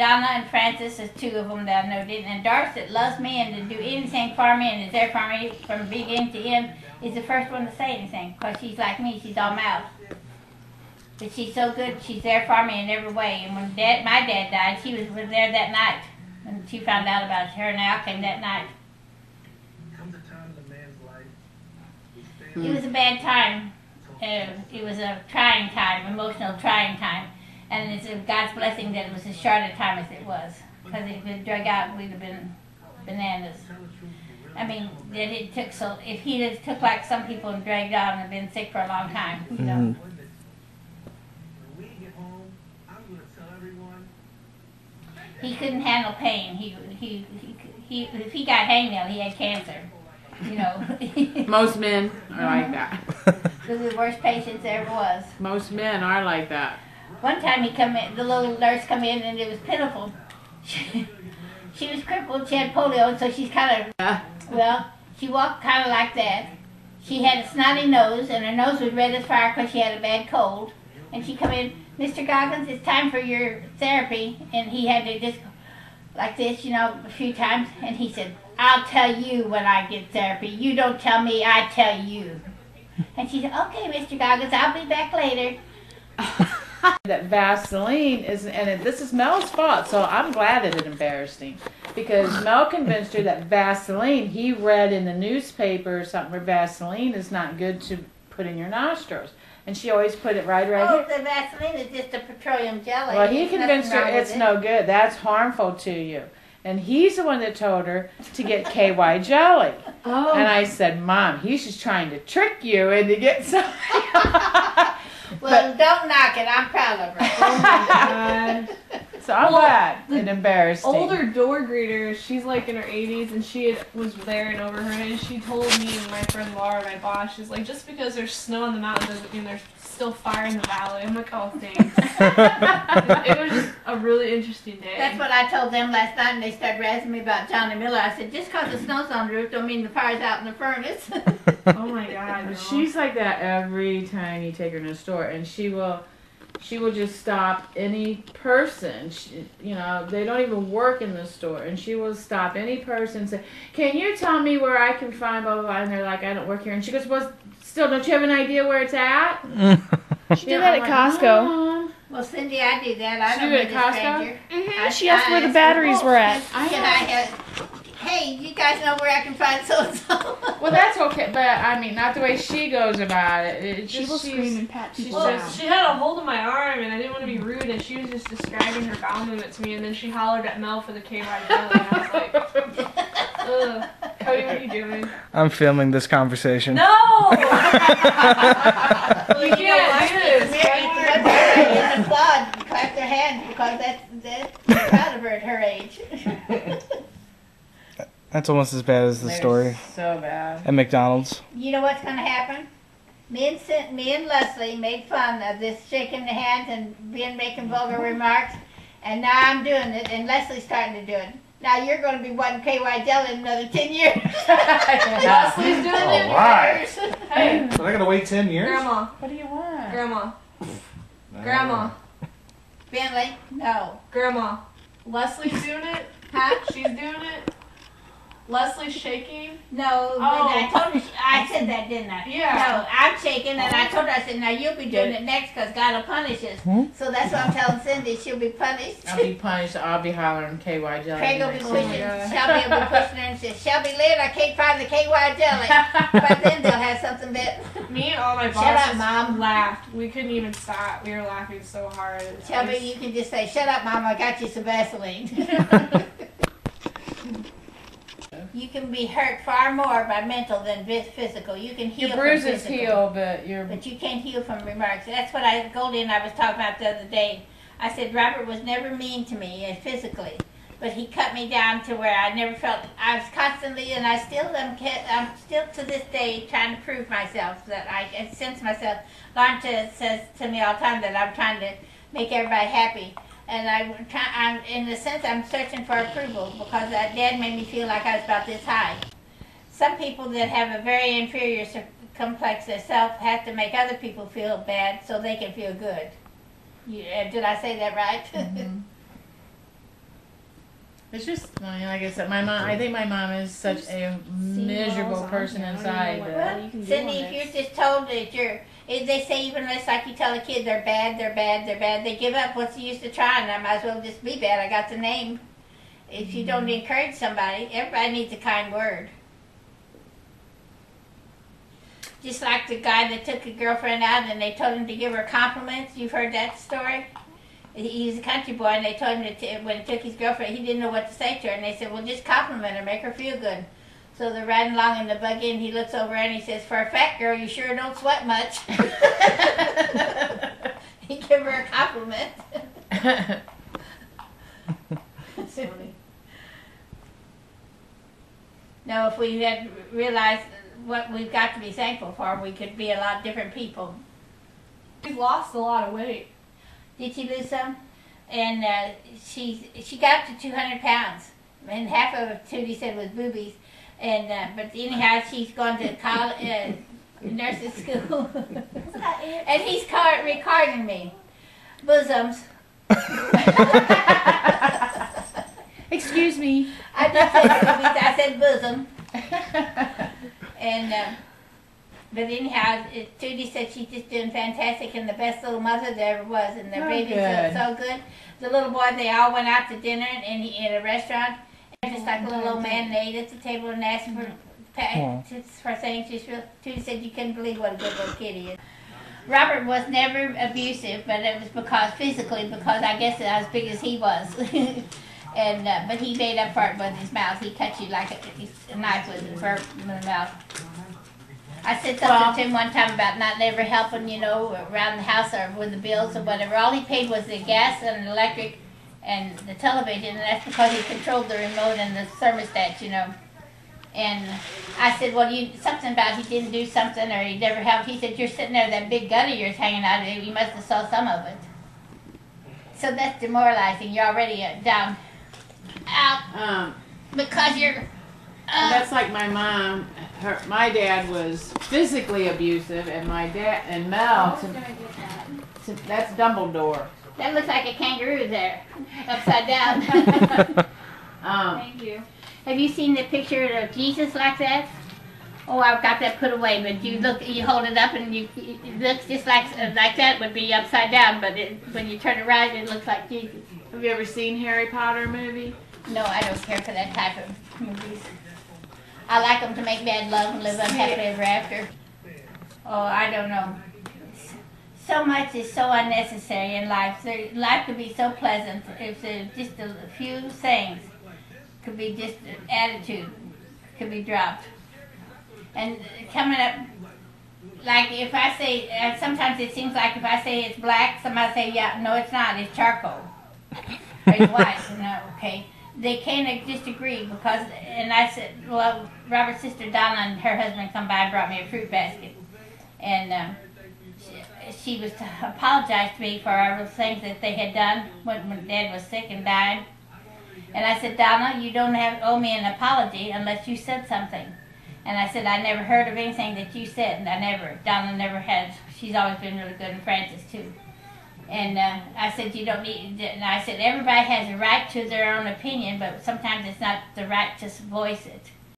Donna and Francis is two of them that I know didn't. And Darcy loves me and to do anything for me and is there for me from beginning to end is the first one to say anything because she's like me. She's all mouth. But she's so good. She's there for me in every way. And when my dad died, she was there that night. When she found out about it, her and Al came that night. It was a bad time. It was a trying time, emotional trying time. And it's God's blessing that it was as short a time as it was. Because if it drug out, we'd have been bananas. I mean, that it took so, if he'd have took like some people and dragged out and been sick for a long time, you know. He couldn't handle pain. If he got hangnail, he had cancer. You know. Most men are like that. This is the worst patients there ever was. Most men are like that. One time he come in, the little nurse come in and it was pitiful. She was crippled, she had polio, and so she's kind of, well, she walked kind of like that. She had a snotty nose, and her nose was red as fire because she had a bad cold. And she come in, Mr. Goggins, it's time for your therapy. And he had to just, like this, you know, a few times. And he said, I'll tell you when I get therapy. You don't tell me, I tell you. And she said, okay, Mr. Goggins, I'll be back later. That Vaseline is, and this is Mel's fault, so I'm glad that it embarrassed him. Because Mel convinced her that Vaseline, he read in the newspaper or something where Vaseline is not good to put in your nostrils. And she always put it right here. The Vaseline is just a petroleum jelly. Well, he convinced her it's no good. That's harmful to you. And he's the one that told her to get KY jelly. Oh. And I said, Mom, he's just trying to trick you into getting some. Well, don't knock it. I'm proud of her. Oh my God. So I'm glad it embarrassed him. Older door greeter, she's like in her 80s, and she was there and overheard it, and she told me and my friend Laura, my boss, she's like, just because there's snow on the mountain doesn't mean there's still fire in the valley. I'm like, oh, thanks. It was just a really interesting day. That's what I told them last night, and they started razzing me about Johnny Miller. I said, just because the snow's on the roof don't mean the fire's out in the furnace. Oh my God. No. She's like that every time you take her to the store, and she will just stop any person. You know, they don't even work in the store, and she will stop any person and say, can you tell me where I can find blah, blah, blah, and they're like, I don't work here. And she goes, well, still, don't you have an idea where it's at? She did that at Costco. Mom. Well, Cindy, I do that. I don't know at Costco? Mm-hmm. She asked where the batteries were at. Hey, you guys know where I can find so-and-so? Well, that's okay, but I mean, not the way she goes about it. She will scream and pat people down. Well, she had a hold of my arm, and I didn't want to be rude, and she was just describing her bowel movement to me, and then she hollered at Mel for the KY jelly, and I was like, ugh, Cody, what are you doing? I'm filming this conversation. No! Well, you can't do this. And applaud, clap their hands, because that's proud of her at her age. That's almost as bad as the story so bad. at McDonald's. You know what's going to happen? Me and Leslie made fun of this shaking the hands and making vulgar remarks, and now I'm doing it, and Leslie's starting to do it. Now you're going to be wanting KY jelly in another 10 years. Leslie's doing it. All right. Hey. So they're going to wait 10 years? Grandma. What do you want? Grandma. Grandma. Bentley, no. Grandma. Leslie's doing it? Huh? She's doing it? Leslie's shaking? No, I told her, I said that, didn't I? Yeah. No, I'm shaking, and I told her, I said, now you'll be doing it next because God will punish us. So that's what I'm telling Cindy, she'll be punished. I'll be punished, I'll be hollering KY jelly. Craig will be next pushing, time. Shelby will be pushing her and say, Shelby Lynn, I can't find the KY jelly. But then they'll have something better. Me and all my Shut up, bosses Mom. laughed. We couldn't even stop. We were laughing so hard. Shelby, you can just say, shut up, Mom, I got you some Vaseline. You can be hurt far more by mental than physical. You can heal Your from bruises physical. heal, but your... But you can't heal from remarks. That's what Goldie and I was talking about the other day. I said, Robert was never mean to me physically, but he cut me down to where I never felt, I was constantly, and I'm still to this day trying to prove myself, that I sense myself. Lawrence says to me all the time that I'm trying to make everybody happy. And I'm in a sense, I'm searching for approval because Dad made me feel like I was about this high. Some people that have a very inferior complex themselves have to make other people feel bad so they can feel good. Did I say that right? It's just, I mean, like I said, my mom. I think my mom is such a miserable person inside. Well, Cindy, if you're just told that they say even less like you tell a kid they're bad, they're bad, they're bad, they give up. What's the use of trying? I might as well just be bad. I got the name. If you don't encourage somebody, everybody needs a kind word. Just like the guy that took a girlfriend out and they told him to give her compliments. You've heard that story? He's a country boy, and they told him that when he took his girlfriend, he didn't know what to say to her. And they said, well, just compliment her, make her feel good. So they're riding along in the buggy, and he looks over and he says, for a fat girl, you sure don't sweat much. He gave her a compliment. That's funny. Now, if we had realized what we've got to be thankful for, we could be a lot different people. She's lost a lot of weight. Did she lose some? And she got up to 200 pounds, and half of it, Tootie said, was boobies. And but anyhow, she's gone to college, nurse's school, and he's recording me. Bosoms. Excuse me. I just said boobies. I said bosom. And but anyhow, Tootie said she's just doing fantastic and the best little mother there ever was, and their baby's so good. The little boy, they all went out to dinner in a restaurant, and just like a little old man, they ate at the table and asked for things. Tootie said you couldn't believe what a good little kid he is. Robert was never abusive, but it was because I guess I was as big as he was. And but he made up for it with his mouth. He cut you like a knife with his mouth. I said something to him one time about not never helping, around the house or with the bills or whatever. All he paid was the gas and the electric and the television, and that's because he controlled the remote and the thermostat, And I said, well, something about he didn't do something or he never helped. He said, you're sitting there, that big gut of yours hanging out of it. You must have saw some of it. So that's demoralizing. You're already down. Out because you're that's like my mom. My dad was physically abusive, and my dad and Mel. That's Dumbledore. That looks like a kangaroo there, upside down. Thank you. Have you seen the picture of Jesus like that? Oh, I've got that put away, but you hold it up, and it looks just like that would be upside down, but when you turn it around, it looks like Jesus. Have you ever seen Harry Potter movie? No, I don't care for that type of movies. I like them to make bad love and live unhappily ever after. Oh, I don't know. So much is so unnecessary in life. Life could be so pleasant if there's just a few things. Could be just attitude. Could be dropped. And coming up, like if I say, sometimes it seems like if I say it's black, somebody say, yeah, no it's not, it's charcoal. Or it's white, okay. They can't disagree because, and I said, well, Robert's sister Donna and her husband come by and brought me a fruit basket. And she was to apologize to me for all the things that they had done when Dad was sick and died. And I said, Donna, you don't owe me an apology unless you said something. And I said, I never heard of anything that you said, and Donna never has. She's always been really good, and Francis too. And I said, you don't need, and I said, everybody has a right to their own opinion, but sometimes it's not the right to voice it.